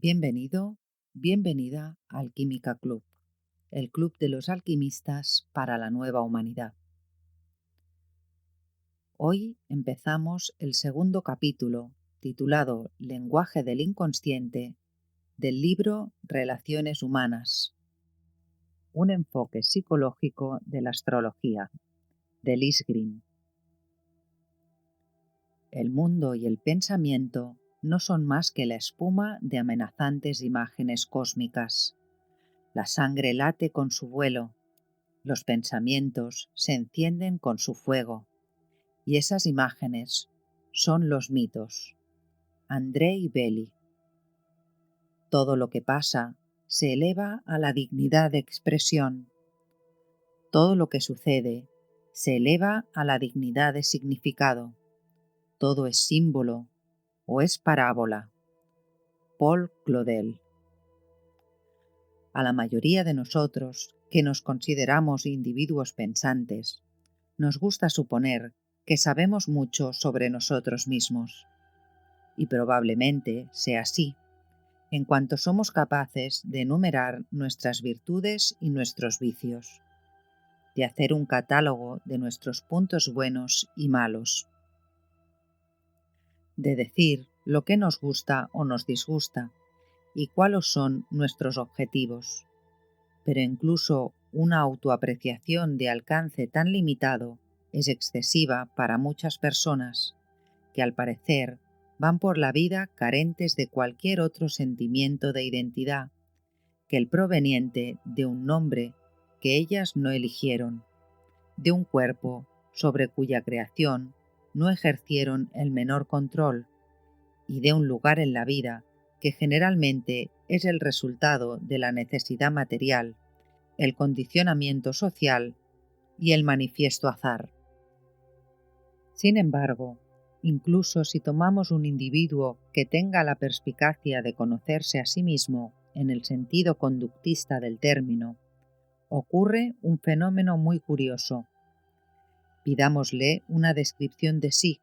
Bienvenido, bienvenida al Química Club, el club de los alquimistas para la nueva humanidad. Hoy empezamos el segundo capítulo, titulado Lenguaje del Inconsciente, del libro Relaciones Humanas, un enfoque psicológico de la astrología, de Liz Green. El mundo y el pensamiento no son más que la espuma de amenazantes imágenes cósmicas. La sangre late con su vuelo, los pensamientos se encienden con su fuego, y esas imágenes son los mitos. Andrei Belli. Todo lo que pasa se eleva a la dignidad de expresión. Todo lo que sucede se eleva a la dignidad de significado. Todo es símbolo o es parábola. Paul Claudel. A la mayoría de nosotros, que nos consideramos individuos pensantes, nos gusta suponer que sabemos mucho sobre nosotros mismos. Y probablemente sea así, en cuanto somos capaces de enumerar nuestras virtudes y nuestros vicios, de hacer un catálogo de nuestros puntos buenos y malos, de decir lo que nos gusta o nos disgusta y cuáles son nuestros objetivos. Pero incluso una autoapreciación de alcance tan limitado es excesiva para muchas personas, que al parecer van por la vida carentes de cualquier otro sentimiento de identidad que el proveniente de un nombre que ellas no eligieron, de un cuerpo sobre cuya creación no ejercieron el menor control, y de un lugar en la vida que generalmente es el resultado de la necesidad material, el condicionamiento social y el manifiesto azar. Sin embargo, incluso si tomamos un individuo que tenga la perspicacia de conocerse a sí mismo en el sentido conductista del término, ocurre un fenómeno muy curioso. Pidámosle una descripción de sí,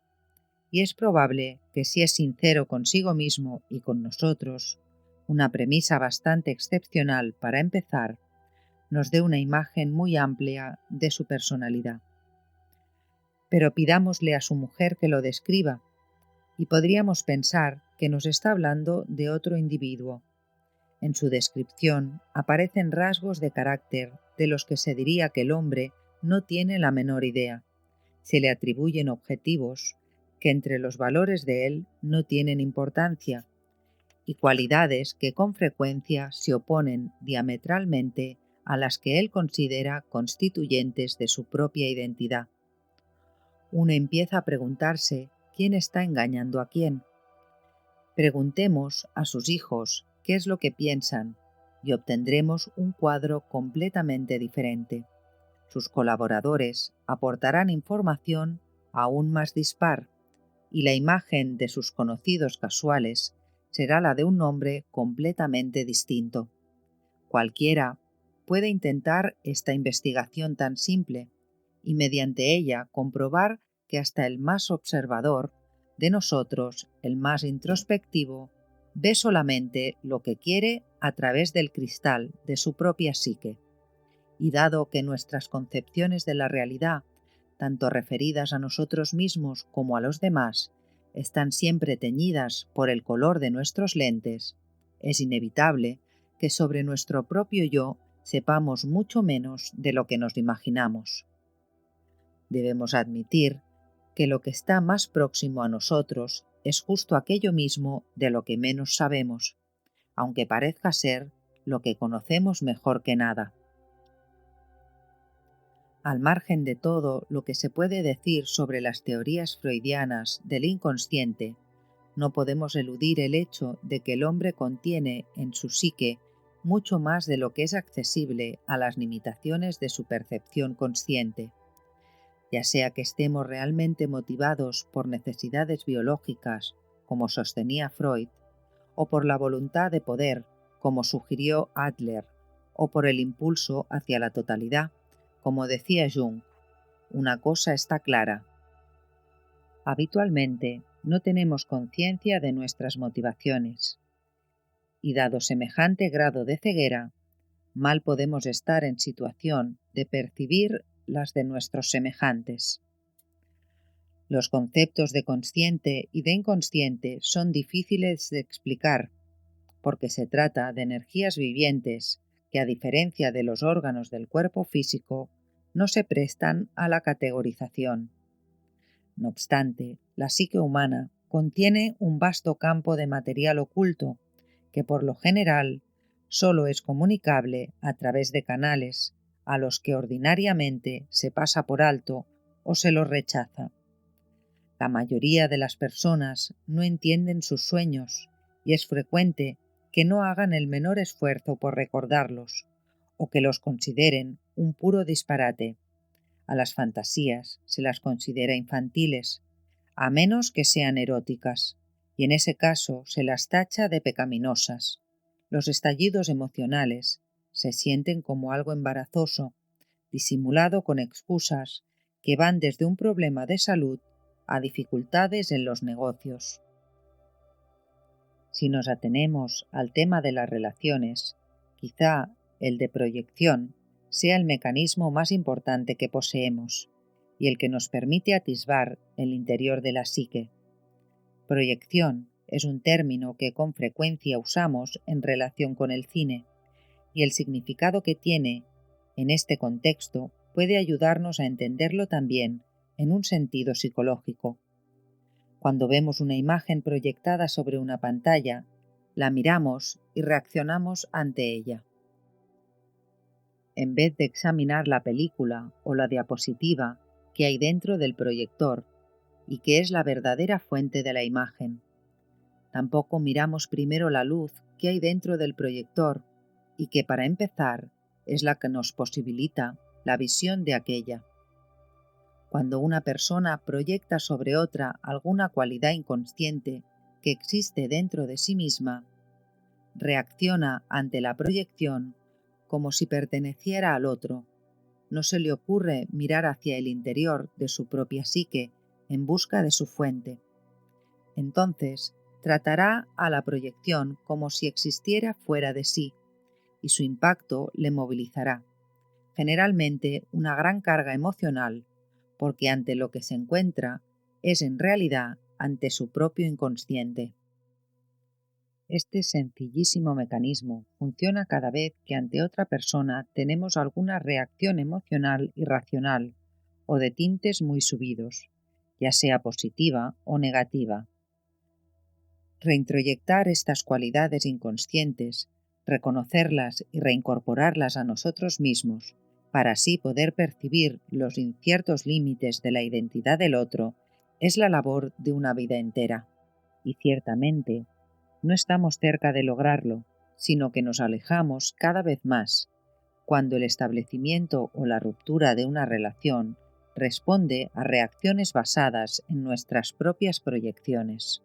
y es probable que si es sincero consigo mismo y con nosotros, una premisa bastante excepcional para empezar, nos dé una imagen muy amplia de su personalidad. Pero pidámosle a su mujer que lo describa, y podríamos pensar que nos está hablando de otro individuo. En su descripción aparecen rasgos de carácter de los que se diría que el hombre no tiene la menor idea. Se le atribuyen objetivos que entre los valores de él no tienen importancia, y cualidades que con frecuencia se oponen diametralmente a las que él considera constituyentes de su propia identidad. Uno empieza a preguntarse quién está engañando a quién. Preguntemos a sus hijos qué es lo que piensan y obtendremos un cuadro completamente diferente. Sus colaboradores aportarán información aún más dispar, y la imagen de sus conocidos casuales será la de un hombre completamente distinto. Cualquiera puede intentar esta investigación tan simple y mediante ella comprobar que hasta el más observador de nosotros, el más introspectivo, ve solamente lo que quiere a través del cristal de su propia psique. Y dado que nuestras concepciones de la realidad, tanto referidas a nosotros mismos como a los demás, están siempre teñidas por el color de nuestros lentes, es inevitable que sobre nuestro propio yo sepamos mucho menos de lo que nos imaginamos. Debemos admitir que lo que está más próximo a nosotros es justo aquello mismo de lo que menos sabemos, aunque parezca ser lo que conocemos mejor que nada. Al margen de todo lo que se puede decir sobre las teorías freudianas del inconsciente, no podemos eludir el hecho de que el hombre contiene en su psique mucho más de lo que es accesible a las limitaciones de su percepción consciente. Ya sea que estemos realmente motivados por necesidades biológicas, como sostenía Freud, o por la voluntad de poder, como sugirió Adler, o por el impulso hacia la totalidad, como decía Jung, una cosa está clara. Habitualmente no tenemos conciencia de nuestras motivaciones, y dado semejante grado de ceguera, mal podemos estar en situación de percibir las de nuestros semejantes. Los conceptos de consciente y de inconsciente son difíciles de explicar, porque se trata de energías vivientes que, a diferencia de los órganos del cuerpo físico, no se prestan a la categorización. No obstante, la psique humana contiene un vasto campo de material oculto que por lo general solo es comunicable a través de canales a los que ordinariamente se pasa por alto o se los rechaza. La mayoría de las personas no entienden sus sueños y es frecuente que no hagan el menor esfuerzo por recordarlos o que los consideren un puro disparate. A las fantasías se las considera infantiles, a menos que sean eróticas, y en ese caso se las tacha de pecaminosas. Los estallidos emocionales se sienten como algo embarazoso, disimulado con excusas que van desde un problema de salud a dificultades en los negocios. Si nos atenemos al tema de las relaciones, quizá el de proyección sea el mecanismo más importante que poseemos y el que nos permite atisbar el interior de la psique. Proyección es un término que con frecuencia usamos en relación con el cine, y el significado que tiene en este contexto puede ayudarnos a entenderlo también en un sentido psicológico. Cuando vemos una imagen proyectada sobre una pantalla, la miramos y reaccionamos ante ella. En vez de examinar la película o la diapositiva que hay dentro del proyector y que es la verdadera fuente de la imagen. Tampoco miramos primero la luz que hay dentro del proyector y que, para empezar, es la que nos posibilita la visión de aquella. Cuando una persona proyecta sobre otra alguna cualidad inconsciente que existe dentro de sí misma, reacciona ante la proyección como si perteneciera al otro. No se le ocurre mirar hacia el interior de su propia psique en busca de su fuente. Entonces, tratará a la proyección como si existiera fuera de sí, y su impacto le movilizará, generalmente una gran carga emocional, porque ante lo que se encuentra es en realidad ante su propio inconsciente. Este sencillísimo mecanismo funciona cada vez que ante otra persona tenemos alguna reacción emocional irracional o de tintes muy subidos, ya sea positiva o negativa. Reintroyectar estas cualidades inconscientes, reconocerlas y reincorporarlas a nosotros mismos, para así poder percibir los inciertos límites de la identidad del otro, es la labor de una vida entera. Y ciertamente, no estamos cerca de lograrlo, sino que nos alejamos cada vez más, cuando el establecimiento o la ruptura de una relación responde a reacciones basadas en nuestras propias proyecciones.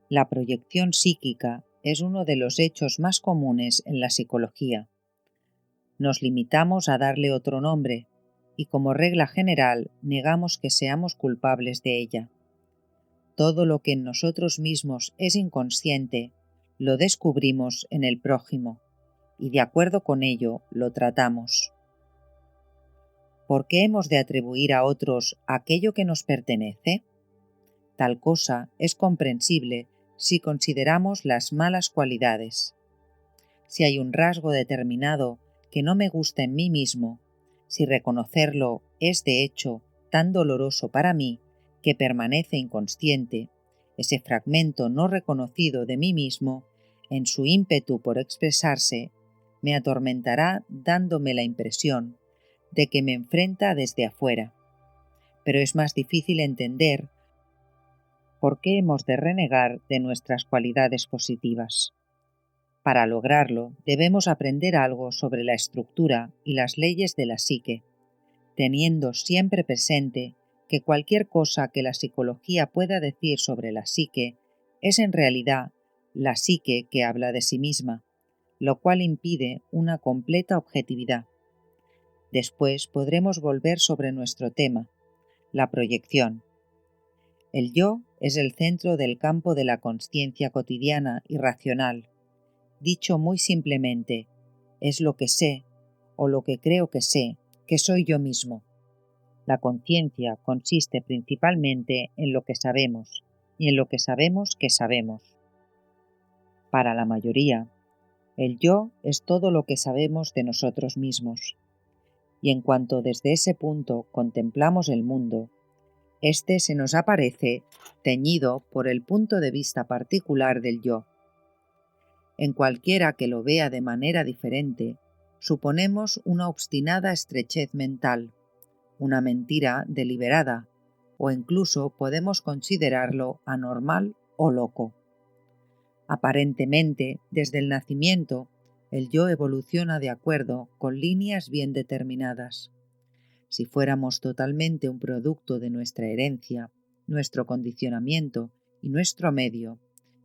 La proyección psíquica es uno de los hechos más comunes en la psicología. Nos limitamos a darle otro nombre y, como regla general, negamos que seamos culpables de ella. Todo lo que en nosotros mismos es inconsciente, lo descubrimos en el prójimo, y de acuerdo con ello lo tratamos. ¿Por qué hemos de atribuir a otros aquello que nos pertenece? Tal cosa es comprensible si consideramos las malas cualidades. Si hay un rasgo determinado que no me gusta en mí mismo, si reconocerlo es de hecho tan doloroso para mí que permanece inconsciente, ese fragmento no reconocido de mí mismo, en su ímpetu por expresarse, me atormentará dándome la impresión de que me enfrenta desde afuera. Pero es más difícil entender por qué hemos de renegar de nuestras cualidades positivas. Para lograrlo, debemos aprender algo sobre la estructura y las leyes de la psique, teniendo siempre presente que cualquier cosa que la psicología pueda decir sobre la psique es en realidad la psique que habla de sí misma, lo cual impide una completa objetividad. Después podremos volver sobre nuestro tema, la proyección. El yo es el centro del campo de la consciencia cotidiana y racional. Dicho muy simplemente, es lo que sé, o lo que creo que sé, que soy yo mismo. La conciencia consiste principalmente en lo que sabemos, y en lo que sabemos que sabemos. Para la mayoría, el yo es todo lo que sabemos de nosotros mismos, y en cuanto desde ese punto contemplamos el mundo, éste se nos aparece teñido por el punto de vista particular del yo. En cualquiera que lo vea de manera diferente, suponemos una obstinada estrechez mental, una mentira deliberada, o incluso podemos considerarlo anormal o loco. Aparentemente, desde el nacimiento, el yo evoluciona de acuerdo con líneas bien determinadas. Si fuéramos totalmente un producto de nuestra herencia, nuestro condicionamiento y nuestro medio,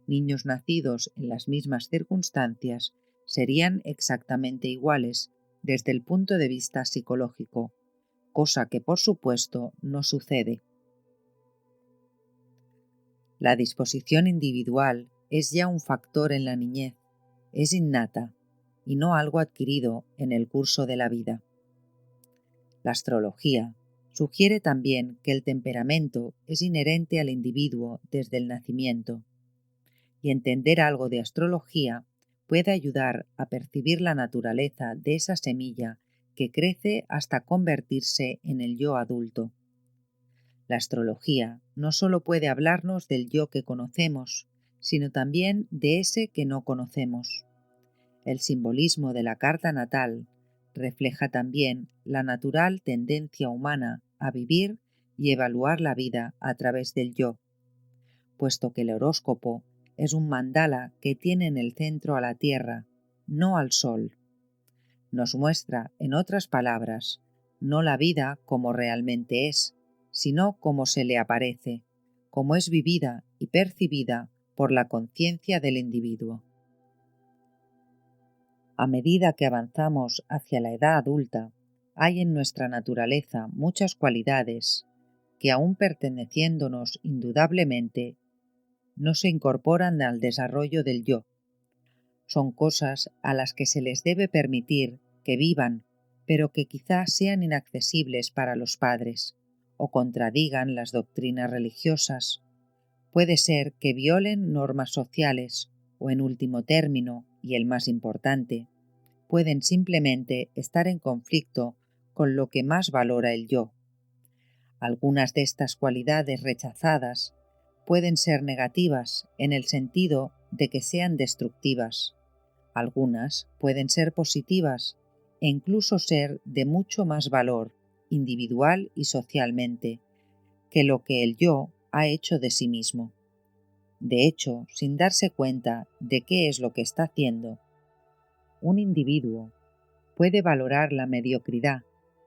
niños nacidos en las mismas circunstancias serían exactamente iguales desde el punto de vista psicológico, cosa que por supuesto no sucede. La disposición individual es ya un factor en la niñez, es innata y no algo adquirido en el curso de la vida. La astrología sugiere también que el temperamento es inherente al individuo desde el nacimiento, y entender algo de astrología puede ayudar a percibir la naturaleza de esa semilla que crece hasta convertirse en el yo adulto. La astrología no solo puede hablarnos del yo que conocemos, sino también de ese que no conocemos. El simbolismo de la carta natal refleja también la natural tendencia humana a vivir y evaluar la vida a través del yo, puesto que el horóscopo es un mandala que tiene en el centro a la Tierra, no al Sol. Nos muestra, en otras palabras, no la vida como realmente es, sino como se le aparece, como es vivida y percibida por la conciencia del individuo. A medida que avanzamos hacia la edad adulta, hay en nuestra naturaleza muchas cualidades que, aun perteneciéndonos indudablemente, no se incorporan al desarrollo del yo. Son cosas a las que se les debe permitir que vivan, pero que quizás sean inaccesibles para los padres, o contradigan las doctrinas religiosas. Puede ser que violen normas sociales, o en último término, y el más importante, pueden simplemente estar en conflicto con lo que más valora el yo. Algunas de estas cualidades rechazadas pueden ser negativas en el sentido de que sean destructivas. Algunas pueden ser positivas e incluso ser de mucho más valor, individual y socialmente, que lo que el yo ha hecho de sí mismo. De hecho, sin darse cuenta de qué es lo que está haciendo, un individuo puede valorar la mediocridad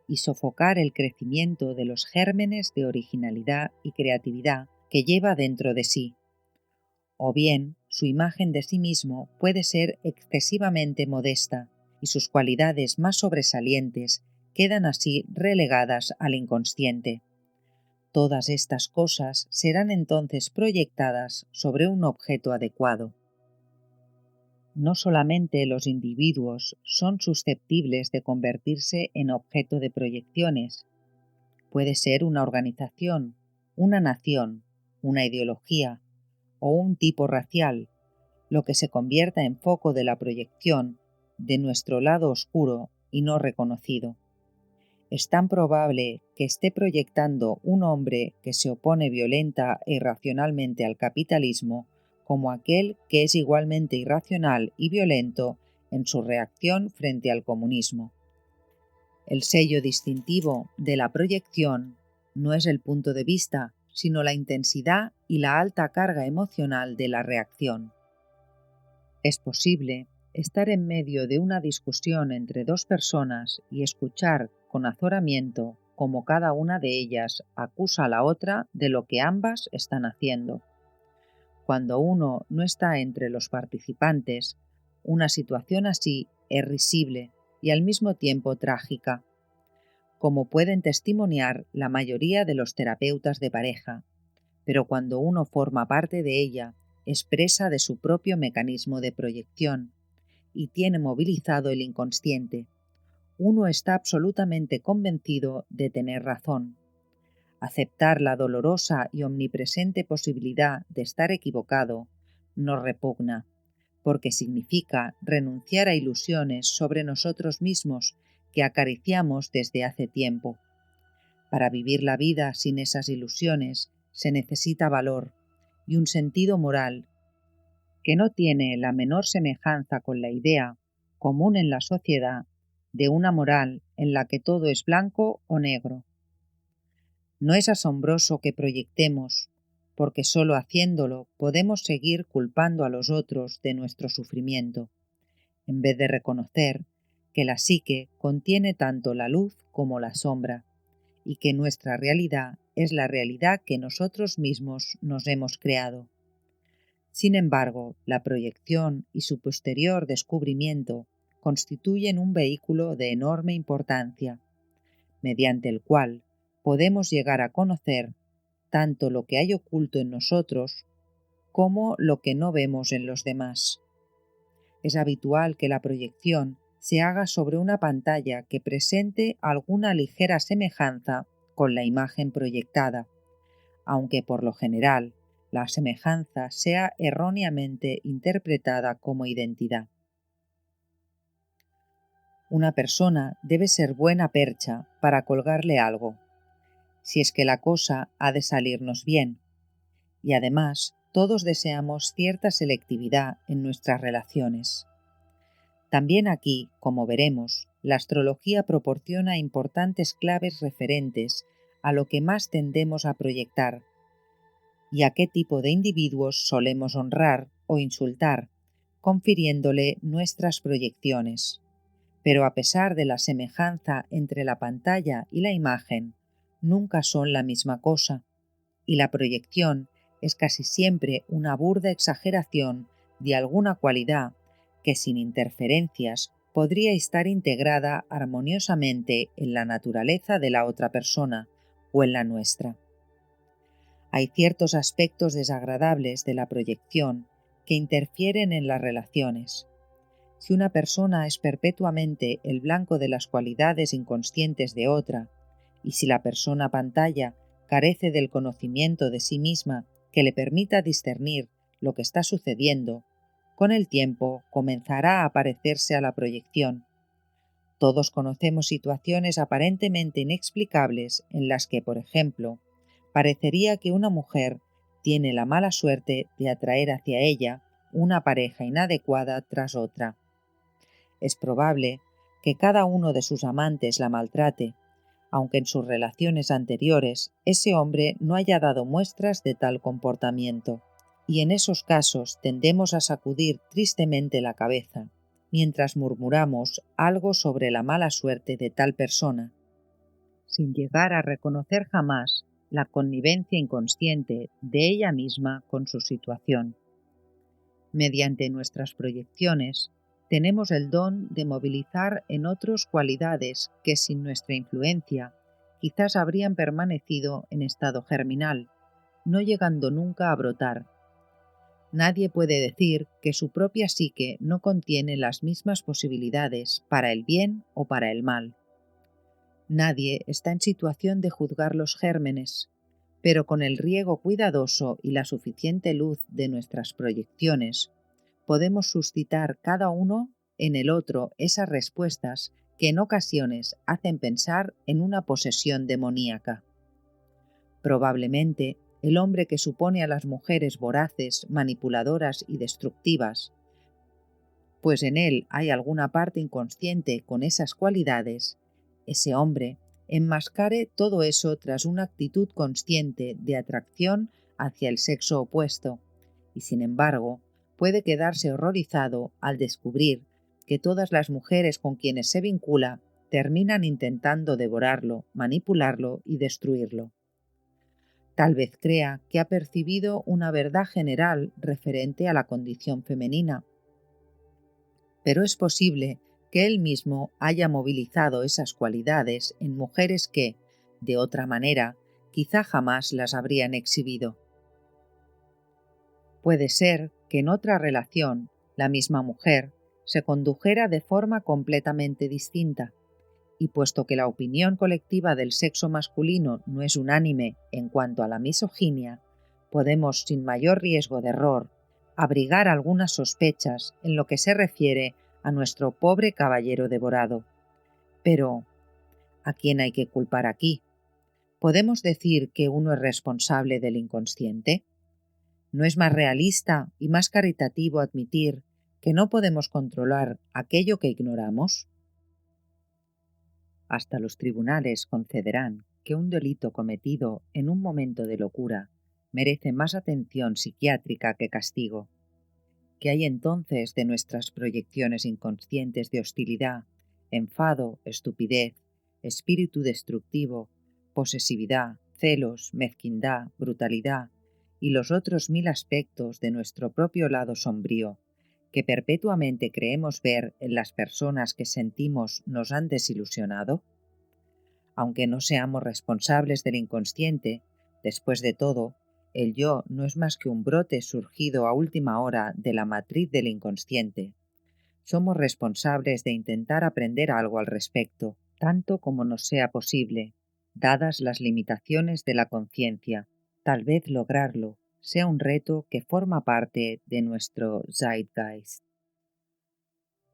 y sofocar el crecimiento de los gérmenes de originalidad y creatividad que lleva dentro de sí. O bien, su imagen de sí mismo puede ser excesivamente modesta y sus cualidades más sobresalientes quedan así relegadas al inconsciente. Todas estas cosas serán entonces proyectadas sobre un objeto adecuado. No solamente los individuos son susceptibles de convertirse en objeto de proyecciones. Puede ser una organización, una nación, una ideología o un tipo racial, lo que se convierta en foco de la proyección de nuestro lado oscuro y no reconocido. Es tan probable que esté proyectando un hombre que se opone violenta e irracionalmente al capitalismo como aquel que es igualmente irracional y violento en su reacción frente al comunismo. El sello distintivo de la proyección no es el punto de vista, sino la intensidad y la alta carga emocional de la reacción. Es posible estar en medio de una discusión entre dos personas y escuchar con azoramiento cómo cada una de ellas acusa a la otra de lo que ambas están haciendo. Cuando uno no está entre los participantes, una situación así es risible y al mismo tiempo trágica, como pueden testimoniar la mayoría de los terapeutas de pareja, pero cuando uno forma parte de ella, es presa de su propio mecanismo de proyección y tiene movilizado el inconsciente. Uno está absolutamente convencido de tener razón. Aceptar la dolorosa y omnipresente posibilidad de estar equivocado nos repugna, porque significa renunciar a ilusiones sobre nosotros mismos que acariciamos desde hace tiempo. Para vivir la vida sin esas ilusiones se necesita valor y un sentido moral que no tiene la menor semejanza con la idea, común en la sociedad, de una moral en la que todo es blanco o negro. No es asombroso que proyectemos, porque solo haciéndolo podemos seguir culpando a los otros de nuestro sufrimiento, en vez de reconocer que la psique contiene tanto la luz como la sombra, y que nuestra realidad es la realidad que nosotros mismos nos hemos creado. Sin embargo, la proyección y su posterior descubrimiento constituyen un vehículo de enorme importancia, mediante el cual podemos llegar a conocer tanto lo que hay oculto en nosotros como lo que no vemos en los demás. Es habitual que la proyección se haga sobre una pantalla que presente alguna ligera semejanza con la imagen proyectada, aunque por lo general la semejanza sea erróneamente interpretada como identidad. Una persona debe ser buena percha para colgarle algo, si es que la cosa ha de salirnos bien, y además todos deseamos cierta selectividad en nuestras relaciones. También aquí, como veremos, la astrología proporciona importantes claves referentes a lo que más tendemos a proyectar y a qué tipo de individuos solemos honrar o insultar, confiriéndole nuestras proyecciones. Pero a pesar de la semejanza entre la pantalla y la imagen, nunca son la misma cosa, y la proyección es casi siempre una burda exageración de alguna cualidad que sin interferencias podría estar integrada armoniosamente en la naturaleza de la otra persona o en la nuestra. Hay ciertos aspectos desagradables de la proyección que interfieren en las relaciones. Si una persona es perpetuamente el blanco de las cualidades inconscientes de otra, y si la persona pantalla carece del conocimiento de sí misma que le permita discernir lo que está sucediendo, con el tiempo comenzará a parecerse a la proyección. Todos conocemos situaciones aparentemente inexplicables en las que, por ejemplo, parecería que una mujer tiene la mala suerte de atraer hacia ella una pareja inadecuada tras otra. Es probable que cada uno de sus amantes la maltrate, aunque en sus relaciones anteriores ese hombre no haya dado muestras de tal comportamiento, y en esos casos tendemos a sacudir tristemente la cabeza, mientras murmuramos algo sobre la mala suerte de tal persona, sin llegar a reconocer jamás la connivencia inconsciente de ella misma con su situación. Mediante nuestras proyecciones, tenemos el don de movilizar en otros cualidades que sin nuestra influencia quizás habrían permanecido en estado germinal, no llegando nunca a brotar. Nadie puede decir que su propia psique no contiene las mismas posibilidades para el bien o para el mal. Nadie está en situación de juzgar los gérmenes, pero con el riego cuidadoso y la suficiente luz de nuestras proyecciones, podemos suscitar cada uno en el otro esas respuestas que en ocasiones hacen pensar en una posesión demoníaca. Probablemente, el hombre que supone a las mujeres voraces, manipuladoras y destructivas, pues en él hay alguna parte inconsciente con esas cualidades, ese hombre enmascare todo eso tras una actitud consciente de atracción hacia el sexo opuesto, y sin embargo, puede quedarse horrorizado al descubrir que todas las mujeres con quienes se vincula terminan intentando devorarlo, manipularlo y destruirlo. Tal vez crea que ha percibido una verdad general referente a la condición femenina, pero es posible que él mismo haya movilizado esas cualidades en mujeres que, de otra manera, quizá jamás las habrían exhibido. Puede ser que en otra relación la misma mujer se condujera de forma completamente distinta, y puesto que la opinión colectiva del sexo masculino no es unánime en cuanto a la misoginia, podemos, sin mayor riesgo de error, abrigar algunas sospechas en lo que se refiere a nuestro pobre caballero devorado. Pero, ¿a quién hay que culpar aquí? ¿Podemos decir que uno es responsable del inconsciente? ¿No es más realista y más caritativo admitir que no podemos controlar aquello que ignoramos? Hasta los tribunales concederán que un delito cometido en un momento de locura merece más atención psiquiátrica que castigo. ¿Qué hay entonces de nuestras proyecciones inconscientes de hostilidad, enfado, estupidez, espíritu destructivo, posesividad, celos, mezquindad, brutalidad y los otros 1000 aspectos de nuestro propio lado sombrío, que perpetuamente creemos ver en las personas que sentimos nos han desilusionado? Aunque no seamos responsables del inconsciente, después de todo, el yo no es más que un brote surgido a última hora de la matriz del inconsciente. Somos responsables de intentar aprender algo al respecto, tanto como nos sea posible, dadas las limitaciones de la conciencia. Tal vez lograrlo sea un reto que forma parte de nuestro Zeitgeist.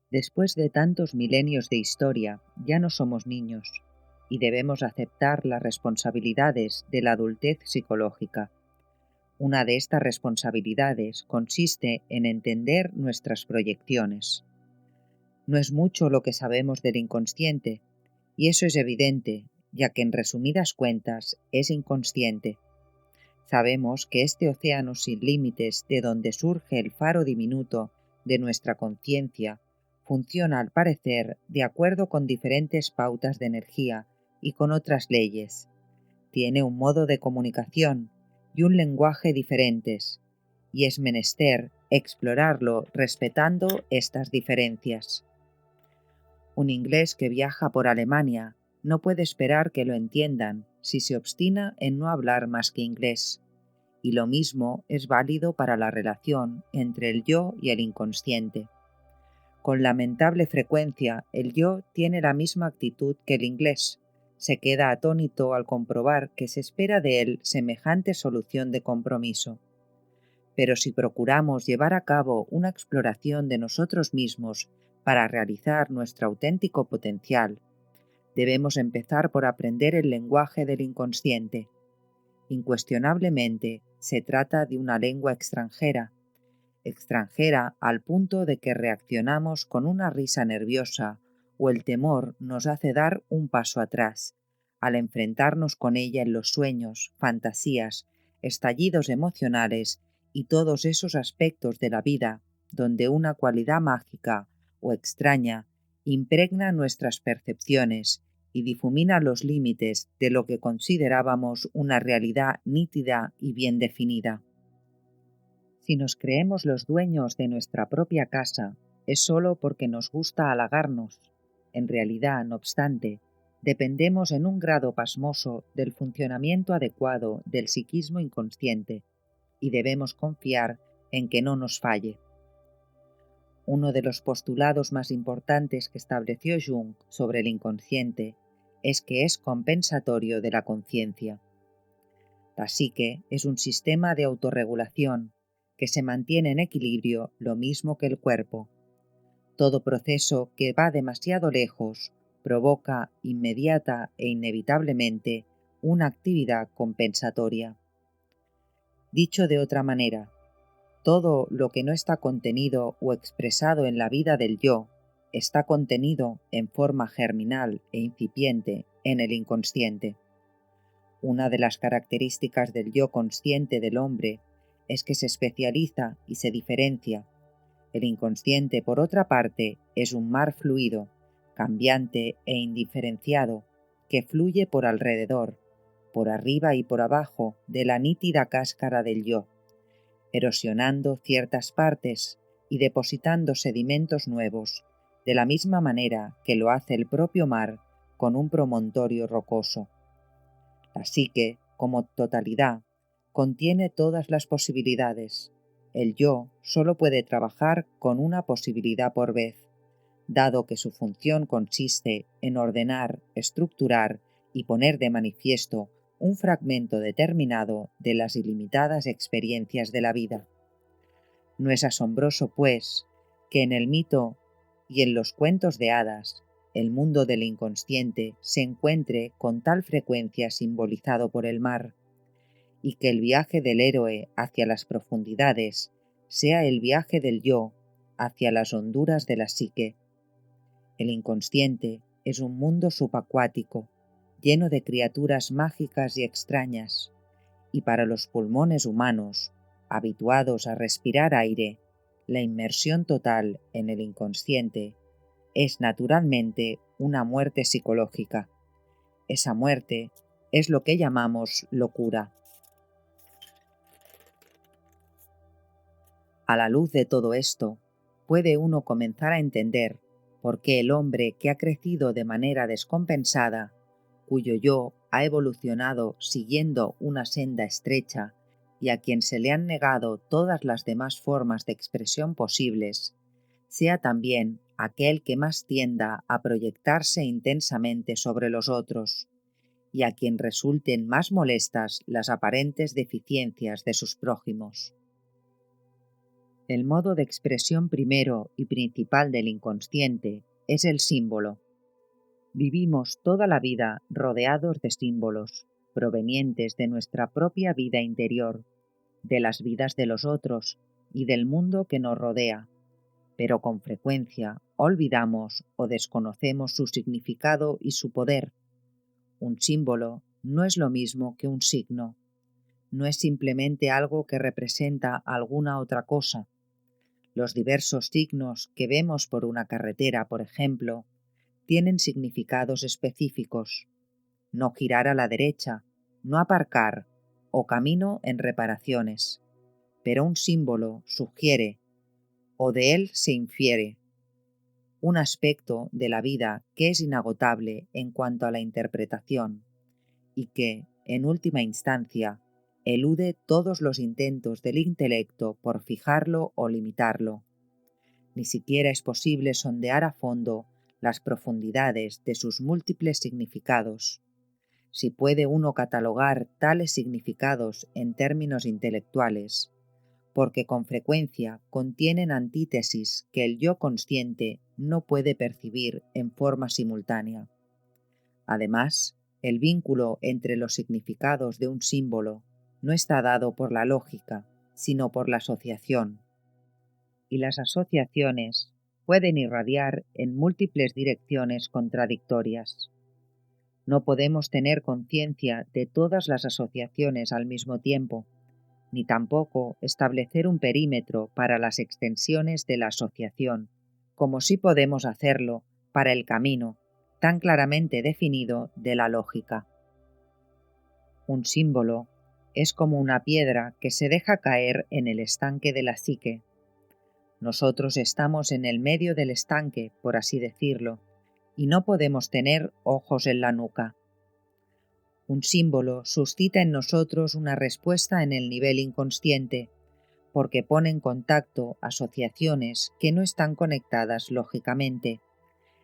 Después de tantos milenios de historia, ya no somos niños y debemos aceptar las responsabilidades de la adultez psicológica. Una de estas responsabilidades consiste en entender nuestras proyecciones. No es mucho lo que sabemos del inconsciente, y eso es evidente, ya que en resumidas cuentas es inconsciente. Sabemos que este océano sin límites de donde surge el faro diminuto de nuestra conciencia funciona al parecer de acuerdo con diferentes pautas de energía y con otras leyes. Tiene un modo de comunicación y un lenguaje diferentes, y es menester explorarlo respetando estas diferencias. Un inglés que viaja por Alemania no puede esperar que lo entiendan si se obstina en no hablar más que inglés. Y lo mismo es válido para la relación entre el yo y el inconsciente. Con lamentable frecuencia, el yo tiene la misma actitud que el inglés. Se queda atónito al comprobar que se espera de él semejante solución de compromiso. Pero si procuramos llevar a cabo una exploración de nosotros mismos para realizar nuestro auténtico potencial, debemos empezar por aprender el lenguaje del inconsciente. Incuestionablemente, se trata de una lengua extranjera al punto de que reaccionamos con una risa nerviosa o el temor nos hace dar un paso atrás, al enfrentarnos con ella en los sueños, fantasías, estallidos emocionales y todos esos aspectos de la vida donde una cualidad mágica o extraña impregna nuestras percepciones y difumina los límites de lo que considerábamos una realidad nítida y bien definida. Si nos creemos los dueños de nuestra propia casa, es solo porque nos gusta halagarnos. En realidad, no obstante, dependemos en un grado pasmoso del funcionamiento adecuado del psiquismo inconsciente y debemos confiar en que no nos falle. Uno de los postulados más importantes que estableció Jung sobre el inconsciente es que es compensatorio de la conciencia. La psique es un sistema de autorregulación que se mantiene en equilibrio lo mismo que el cuerpo. Todo proceso que va demasiado lejos provoca inmediata e inevitablemente una actividad compensatoria. Dicho de otra manera, todo lo que no está contenido o expresado en la vida del yo está contenido en forma germinal e incipiente en el inconsciente. Una de las características del yo consciente del hombre es que se especializa y se diferencia. El inconsciente, por otra parte, es un mar fluido, cambiante e indiferenciado, que fluye por alrededor, por arriba y por abajo de la nítida cáscara del yo, erosionando ciertas partes y depositando sedimentos nuevos, de la misma manera que lo hace el propio mar con un promontorio rocoso. La psique, como totalidad, contiene todas las posibilidades. el yo solo puede trabajar con una posibilidad por vez, dado que su función consiste en ordenar, estructurar y poner de manifiesto un fragmento determinado de las ilimitadas experiencias de la vida. No es asombroso, pues, que en el mito y en los cuentos de hadas, el mundo del inconsciente se encuentre con tal frecuencia simbolizado por el mar, y que el viaje del héroe hacia las profundidades sea el viaje del yo hacia las honduras de la psique. El inconsciente es un mundo subacuático, lleno de criaturas mágicas y extrañas, y para los pulmones humanos, habituados a respirar aire, la inmersión total en el inconsciente es naturalmente una muerte psicológica. Esa muerte es lo que llamamos locura. A la luz de todo esto, puede uno comenzar a entender por qué el hombre que ha crecido de manera descompensada, cuyo yo ha evolucionado siguiendo una senda estrecha y a quien se le han negado todas las demás formas de expresión posibles, sea también aquel que más tienda a proyectarse intensamente sobre los otros, y a quien resulten más molestas las aparentes deficiencias de sus prójimos. El modo de expresión primero y principal del inconsciente es el símbolo. Vivimos toda la vida rodeados de símbolos, provenientes de nuestra propia vida interior, de las vidas de los otros y del mundo que nos rodea, pero con frecuencia olvidamos o desconocemos su significado y su poder. Un símbolo no es lo mismo que un signo. No es simplemente algo que representa alguna otra cosa. Los diversos signos que vemos por una carretera, por ejemplo, tienen significados específicos. No girar a la derecha, no aparcar o camino en reparaciones. Pero un símbolo sugiere, o de él se infiere, un aspecto de la vida que es inagotable en cuanto a la interpretación y que, en última instancia, elude todos los intentos del intelecto por fijarlo o limitarlo. Ni siquiera es posible sondear a fondo las profundidades de sus múltiples significados. Si puede uno catalogar tales significados en términos intelectuales, porque con frecuencia contienen antítesis que el yo consciente no puede percibir en forma simultánea. Además, el vínculo entre los significados de un símbolo no está dado por la lógica, sino por la asociación. Y las asociaciones pueden irradiar en múltiples direcciones contradictorias. No podemos tener conciencia de todas las asociaciones al mismo tiempo, ni tampoco establecer un perímetro para las extensiones de la asociación, como sí podemos hacerlo para el camino tan claramente definido de la lógica. Un símbolo es como una piedra que se deja caer en el estanque de la psique. Nosotros estamos en el medio del estanque, por así decirlo, y no podemos tener ojos en la nuca. Un símbolo suscita en nosotros una respuesta en el nivel inconsciente, porque pone en contacto asociaciones que no están conectadas lógicamente,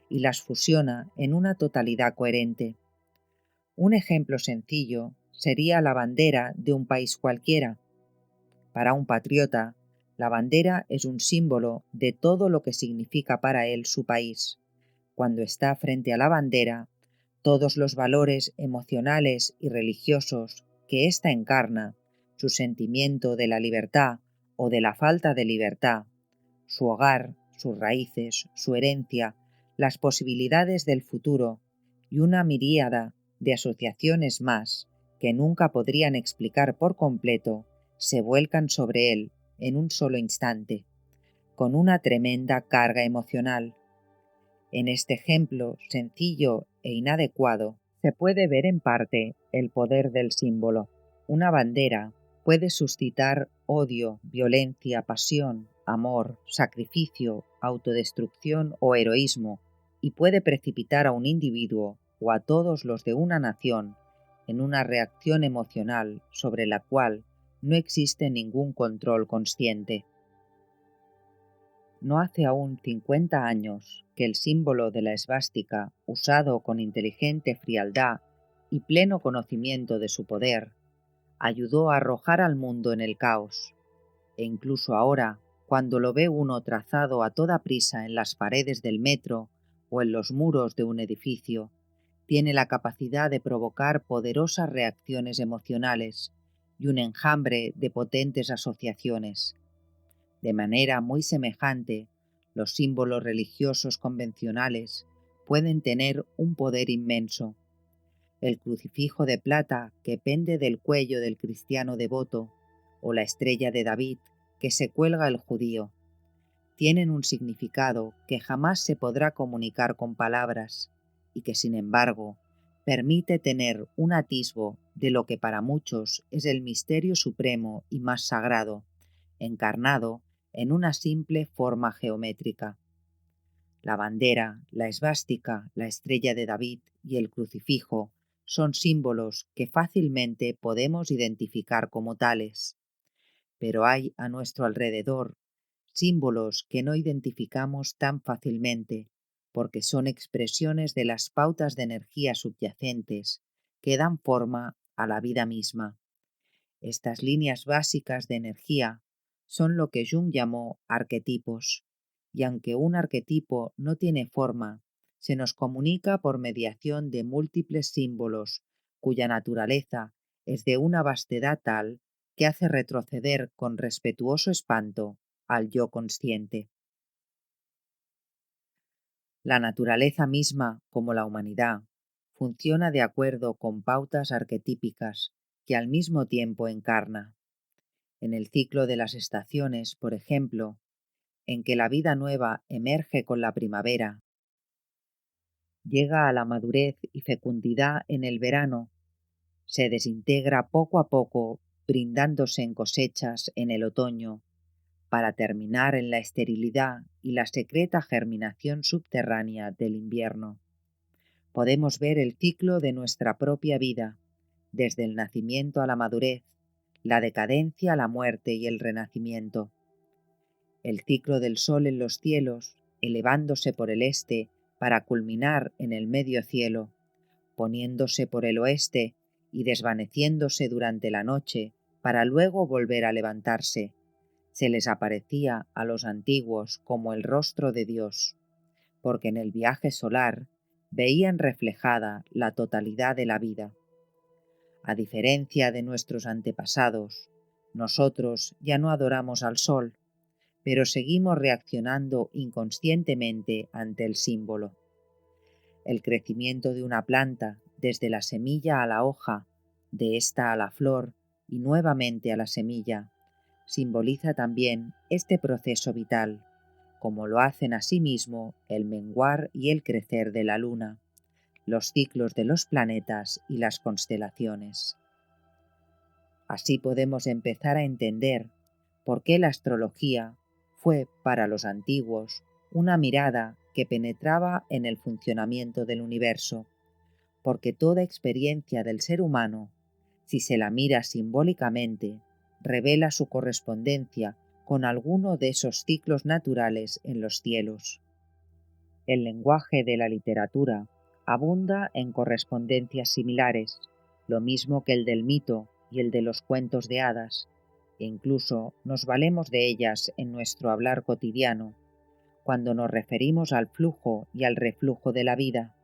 y las fusiona en una totalidad coherente. Un ejemplo sencillo sería la bandera de un país cualquiera. Para un patriota, la bandera es un símbolo de todo lo que significa para él su país. Cuando está frente a la bandera, todos los valores emocionales y religiosos que ésta encarna, su sentimiento de la libertad o de la falta de libertad, su hogar, sus raíces, su herencia, las posibilidades del futuro y una miríada de asociaciones más que nunca podrían explicar por completo, se vuelcan sobre él en un solo instante, con una tremenda carga emocional. En este ejemplo sencillo e inadecuado se puede ver en parte el poder del símbolo. Una bandera puede suscitar odio, violencia, pasión, amor, sacrificio, autodestrucción o heroísmo, y puede precipitar a un individuo o a todos los de una nación en una reacción emocional sobre la cual no existe ningún control consciente. No hace aún 50 años que el símbolo de la esvástica, usado con inteligente frialdad y pleno conocimiento de su poder, ayudó a arrojar al mundo en el caos, e incluso ahora, cuando lo ve uno trazado a toda prisa en las paredes del metro o en los muros de un edificio, tiene la capacidad de provocar poderosas reacciones emocionales y un enjambre de potentes asociaciones. De manera muy semejante, los símbolos religiosos convencionales pueden tener un poder inmenso. El crucifijo de plata que pende del cuello del cristiano devoto, o la estrella de David que se cuelga el judío, tienen un significado que jamás se podrá comunicar con palabras y que, sin embargo, permite tener un atisbo de lo que para muchos es el misterio supremo y más sagrado, encarnado en una simple forma geométrica. La bandera, la esvástica, la estrella de David y el crucifijo son símbolos que fácilmente podemos identificar como tales. Pero hay a nuestro alrededor símbolos que no identificamos tan fácilmente, porque son expresiones de las pautas de energía subyacentes que dan forma a la vida misma. Estas líneas básicas de energía son lo que Jung llamó arquetipos, y aunque un arquetipo no tiene forma, se nos comunica por mediación de múltiples símbolos cuya naturaleza es de una vastedad tal que hace retroceder con respetuoso espanto al yo consciente. La naturaleza misma, como la humanidad, funciona de acuerdo con pautas arquetípicas que al mismo tiempo encarna. En el ciclo de las estaciones, por ejemplo, en que la vida nueva emerge con la primavera, llega a la madurez y fecundidad en el verano, se desintegra poco a poco, brindándose en cosechas en el otoño, para terminar en la esterilidad y la secreta germinación subterránea del invierno. Podemos ver el ciclo de nuestra propia vida, desde el nacimiento a la madurez, la decadencia, la muerte y el renacimiento. El ciclo del sol en los cielos, elevándose por el este para culminar en el medio cielo, poniéndose por el oeste y desvaneciéndose durante la noche para luego volver a levantarse. Se les aparecía a los antiguos como el rostro de Dios, porque en el viaje solar veían reflejada la totalidad de la vida. A diferencia de nuestros antepasados, nosotros ya no adoramos al sol, pero seguimos reaccionando inconscientemente ante el símbolo. El crecimiento de una planta, desde la semilla a la hoja, de esta a la flor y nuevamente a la semilla, simboliza también este proceso vital, como lo hacen asimismo el menguar y el crecer de la luna, los ciclos de los planetas y las constelaciones. Así podemos empezar a entender por qué la astrología fue para los antiguos una mirada que penetraba en el funcionamiento del universo, porque toda experiencia del ser humano, si se la mira simbólicamente, revela su correspondencia con alguno de esos ciclos naturales en los cielos. El lenguaje de la literatura abunda en correspondencias similares, lo mismo que el del mito y el de los cuentos de hadas, e incluso nos valemos de ellas en nuestro hablar cotidiano, cuando nos referimos al flujo y al reflujo de la vida,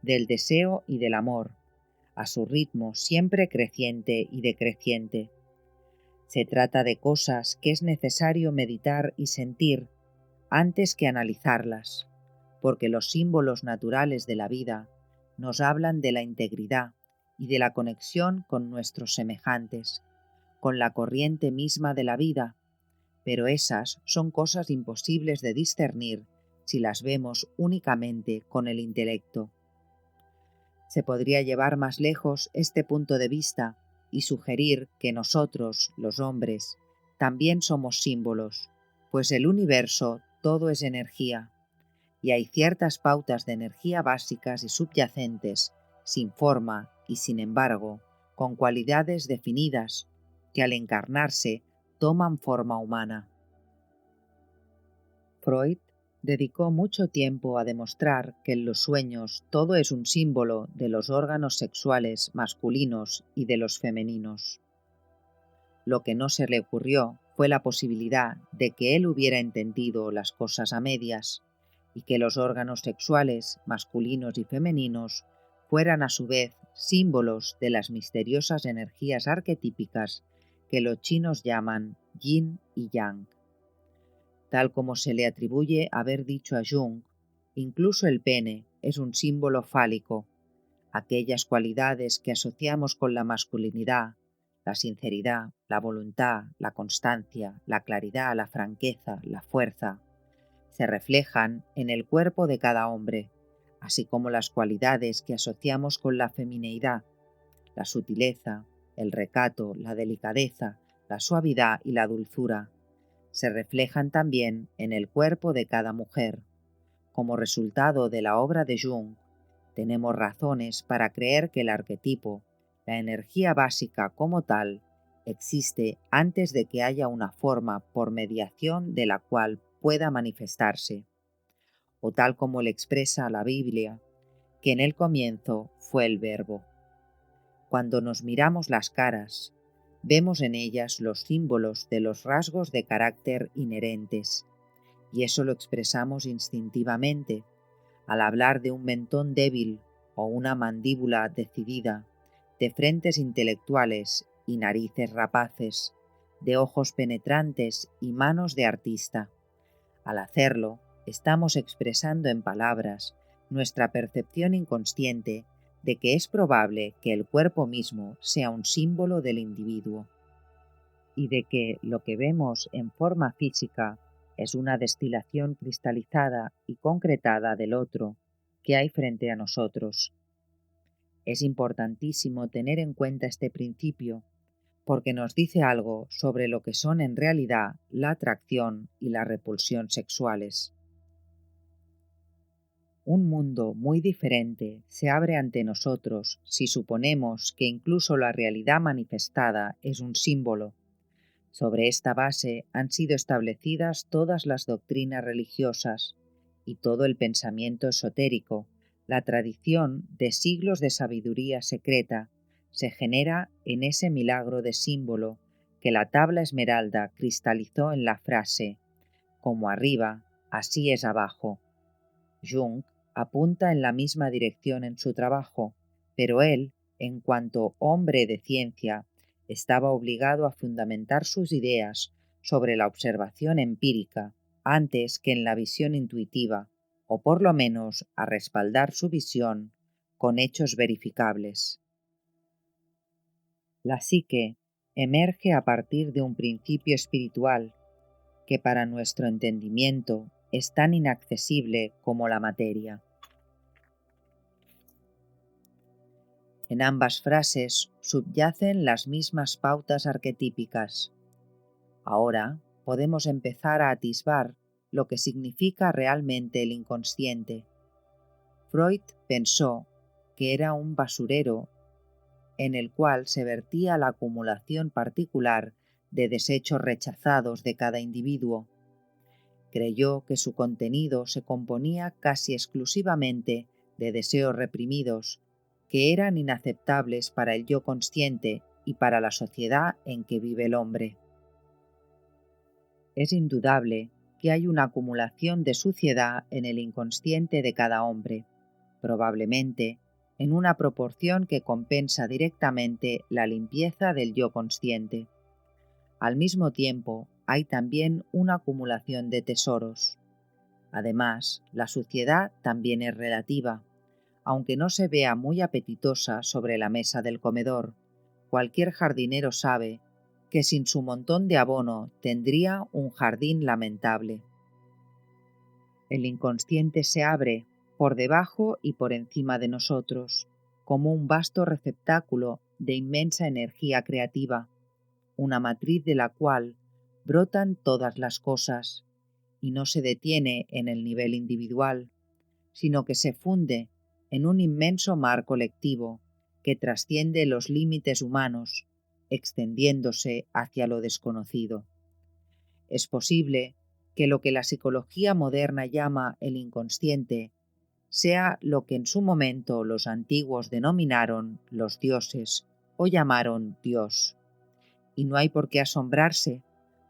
del deseo y del amor, a su ritmo siempre creciente y decreciente. Se trata de cosas que es necesario meditar y sentir antes que analizarlas, porque los símbolos naturales de la vida nos hablan de la integridad y de la conexión con nuestros semejantes, con la corriente misma de la vida, pero esas son cosas imposibles de discernir si las vemos únicamente con el intelecto. Se podría llevar más lejos este punto de vista y sugerir que nosotros, los hombres, también somos símbolos, pues el universo todo es energía, y hay ciertas pautas de energía básicas y subyacentes, sin forma y sin embargo, con cualidades definidas, que al encarnarse toman forma humana. Freud dedicó mucho tiempo a demostrar que en los sueños todo es un símbolo de los órganos sexuales masculinos y de los femeninos. Lo que no se le ocurrió fue la posibilidad de que él hubiera entendido las cosas a medias y que los órganos sexuales masculinos y femeninos fueran a su vez símbolos de las misteriosas energías arquetípicas que los chinos llaman yin y yang. Tal como se le atribuye haber dicho a Jung, incluso el pene es un símbolo fálico, aquellas cualidades que asociamos con la masculinidad, la sinceridad, la voluntad, la constancia, la claridad, la franqueza, la fuerza, se reflejan en el cuerpo de cada hombre, así como las cualidades que asociamos con la femineidad, la sutileza, el recato, la delicadeza, la suavidad y la dulzura, se reflejan también en el cuerpo de cada mujer. Como resultado de la obra de Jung, tenemos razones para creer que el arquetipo, la energía básica como tal, existe antes de que haya una forma por mediación de la cual pueda manifestarse, o tal como le expresa la Biblia, que en el comienzo fue el Verbo. Cuando nos miramos las caras, vemos en ellas los símbolos de los rasgos de carácter inherentes, y eso lo expresamos instintivamente, al hablar de un mentón débil o una mandíbula decidida, de frentes intelectuales y narices rapaces, de ojos penetrantes y manos de artista. Al hacerlo, estamos expresando en palabras nuestra percepción inconsciente de que es probable que el cuerpo mismo sea un símbolo del individuo, y de que lo que vemos en forma física es una destilación cristalizada y concretada del otro que hay frente a nosotros. Es importantísimo tener en cuenta este principio, porque nos dice algo sobre lo que son en realidad la atracción y la repulsión sexuales. Un mundo muy diferente se abre ante nosotros si suponemos que incluso la realidad manifestada es un símbolo. Sobre esta base han sido establecidas todas las doctrinas religiosas y todo el pensamiento esotérico. La tradición de siglos de sabiduría secreta se genera en ese milagro de símbolo que la tabla esmeralda cristalizó en la frase «como arriba, así es abajo». Jung apunta en la misma dirección en su trabajo, pero él, en cuanto hombre de ciencia, estaba obligado a fundamentar sus ideas sobre la observación empírica antes que en la visión intuitiva, o por lo menos a respaldar su visión con hechos verificables. La psique emerge a partir de un principio espiritual que para nuestro entendimiento es tan inaccesible como la materia. En ambas frases subyacen las mismas pautas arquetípicas. Ahora podemos empezar a atisbar lo que significa realmente el inconsciente. Freud pensó que era un basurero en el cual se vertía la acumulación particular de desechos rechazados de cada individuo. Creyó que su contenido se componía casi exclusivamente de deseos reprimidos, que eran inaceptables para el yo consciente y para la sociedad en que vive el hombre. Es indudable que hay una acumulación de suciedad en el inconsciente de cada hombre, probablemente en una proporción que compensa directamente la limpieza del yo consciente. Al mismo tiempo, hay también una acumulación de tesoros. Además, la suciedad también es relativa. Aunque no se vea muy apetitosa sobre la mesa del comedor, cualquier jardinero sabe que sin su montón de abono tendría un jardín lamentable. El inconsciente se abre por debajo y por encima de nosotros, como un vasto receptáculo de inmensa energía creativa, una matriz de la cual brotan todas las cosas, y no se detiene en el nivel individual, sino que se funde en un inmenso mar colectivo que trasciende los límites humanos, extendiéndose hacia lo desconocido. Es posible que lo que la psicología moderna llama el inconsciente sea lo que en su momento los antiguos denominaron los dioses o llamaron Dios. Y no hay por qué asombrarse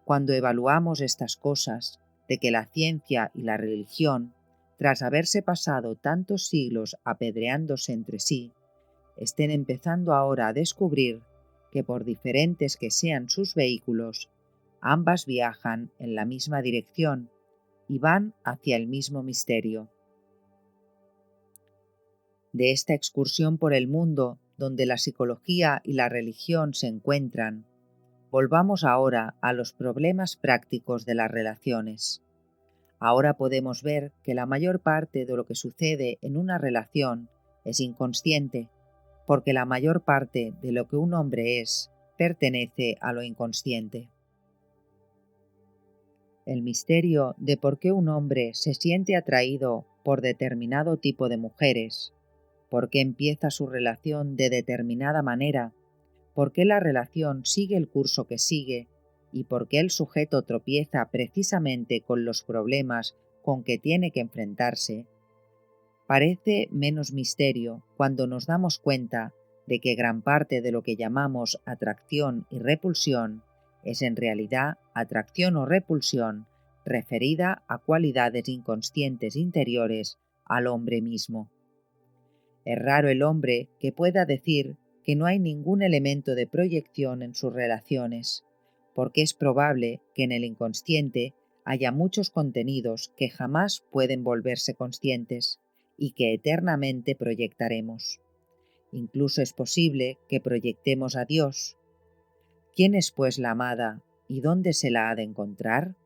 cuando evaluamos estas cosas de que la ciencia y la religión, tras haberse pasado tantos siglos apedreándose entre sí, estén empezando ahora a descubrir que por diferentes que sean sus vehículos, ambas viajan en la misma dirección y van hacia el mismo misterio. De esta excursión por el mundo, donde la psicología y la religión se encuentran, volvamos ahora a los problemas prácticos de las relaciones. Ahora podemos ver que la mayor parte de lo que sucede en una relación es inconsciente, porque la mayor parte de lo que un hombre es pertenece a lo inconsciente. El misterio de por qué un hombre se siente atraído por determinado tipo de mujeres, por qué empieza su relación de determinada manera, por qué la relación sigue el curso que sigue y por qué el sujeto tropieza precisamente con los problemas con que tiene que enfrentarse, parece menos misterio cuando nos damos cuenta de que gran parte de lo que llamamos atracción y repulsión es en realidad atracción o repulsión referida a cualidades inconscientes interiores al hombre mismo. Es raro el hombre que pueda decir que no hay ningún elemento de proyección en sus relaciones, porque es probable que en el inconsciente haya muchos contenidos que jamás pueden volverse conscientes y que eternamente proyectaremos. Incluso es posible que proyectemos a Dios. ¿Quién es pues la amada y dónde se la ha de encontrar?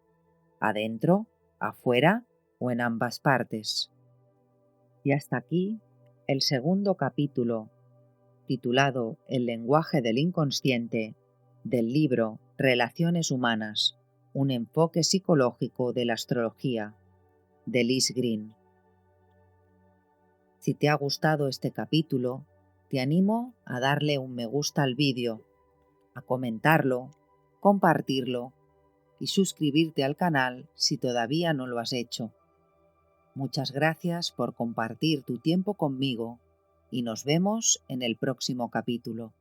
¿Adentro, afuera o en ambas partes? Y hasta aquí el segundo capítulo, titulado El lenguaje del inconsciente, del libro Relaciones humanas, un enfoque psicológico de la astrología, de Liz Green. Si te ha gustado este capítulo, te animo a darle un me gusta al vídeo, a comentarlo, compartirlo y suscribirte al canal si todavía no lo has hecho. Muchas gracias por compartir tu tiempo conmigo y nos vemos en el próximo capítulo.